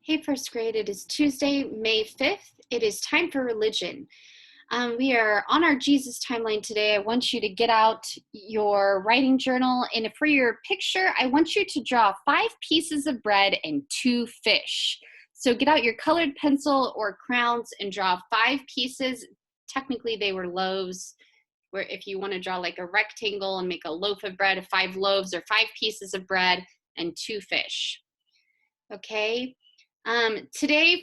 Hey, first grade, it is Tuesday, May 5th. It is time for religion. We are on our Jesus timeline today. I want you to get out your writing journal, and for your picture, I want you to draw 5 pieces of bread and 2 fish. So get out your colored pencil or crowns and draw 5 pieces. Technically, they were loaves, where if you want to draw like a rectangle and make a loaf of bread, 5 loaves or 5 pieces of bread and 2 fish. Okay. Today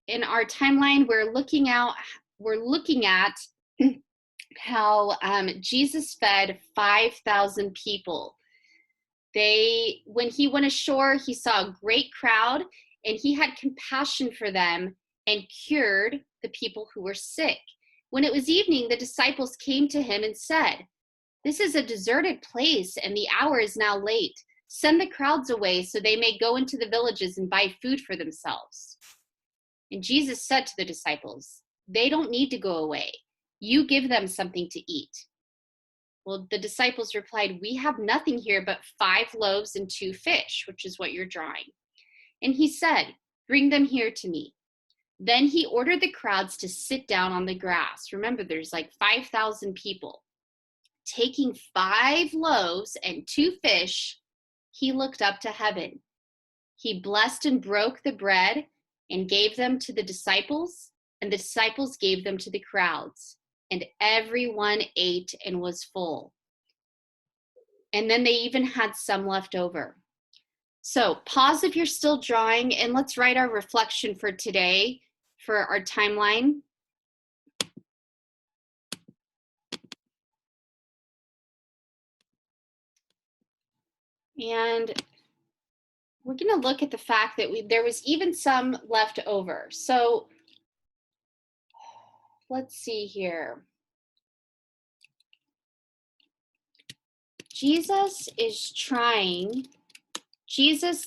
in our timeline, we're looking at how Jesus fed 5,000 people. When he went ashore, he saw a great crowd and he had compassion for them and cured the people who were sick. When it was evening, the disciples came to him and said, "This is a deserted place and the hour is now late. Send the crowds away so they may go into the villages and buy food for themselves." And Jesus said to the disciples, "They don't need to go away. You give them something to eat." Well, the disciples replied, "We have nothing here but 5 loaves and 2 fish, which is what you're drawing. And he said, "Bring them here to me." Then he ordered the crowds to sit down on the grass. Remember, there's like 5,000 people. Taking 5 loaves and 2 fish, he looked up to heaven. He blessed and broke the bread and gave them to the disciples, and the disciples gave them to the crowds. And everyone ate and was full. And then they even had some left over. So pause if you're still drawing, and let's write our reflection for today for our timeline. And we're going to look at the fact that there was even some left over. So let's see here.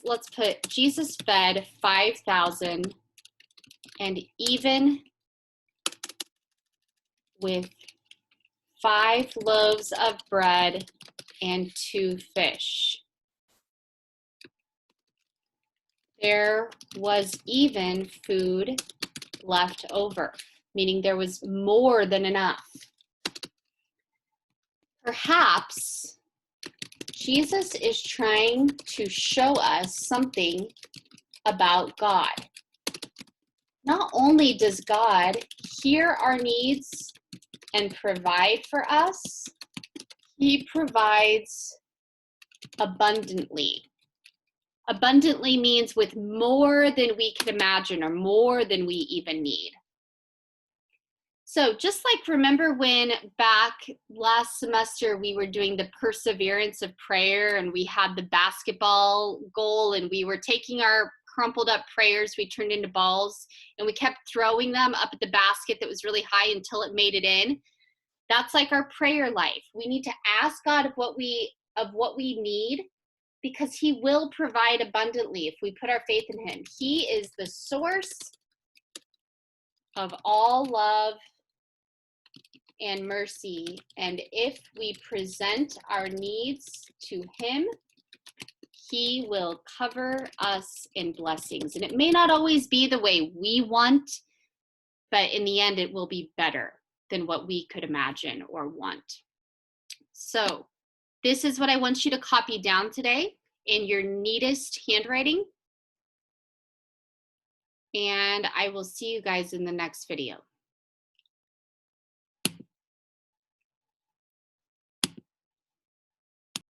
Let's put Jesus fed 5,000, and even with 5 loaves of bread and 2 fish, there was even food left over, meaning there was more than enough. Perhaps Jesus is trying to show us something about God. Not only does God hear our needs and provide for us, he provides abundantly. Abundantly means with more than we can imagine or more than we even need. So just like remember when back last semester we were doing the perseverance of prayer and we had the basketball goal and we were taking our crumpled up prayers we turned into balls and we kept throwing them up at the basket that was really high until it made it in. That's like our prayer life. We need to ask God of what we need, because he will provide abundantly if we put our faith in him. He is the source of all love and mercy, and if we present our needs to him, he will cover us in blessings. And it may not always be the way we want, but in the end it will be better than what we could imagine or want. So this is what I want you to copy down today in your neatest handwriting, and I will see you guys in the next video.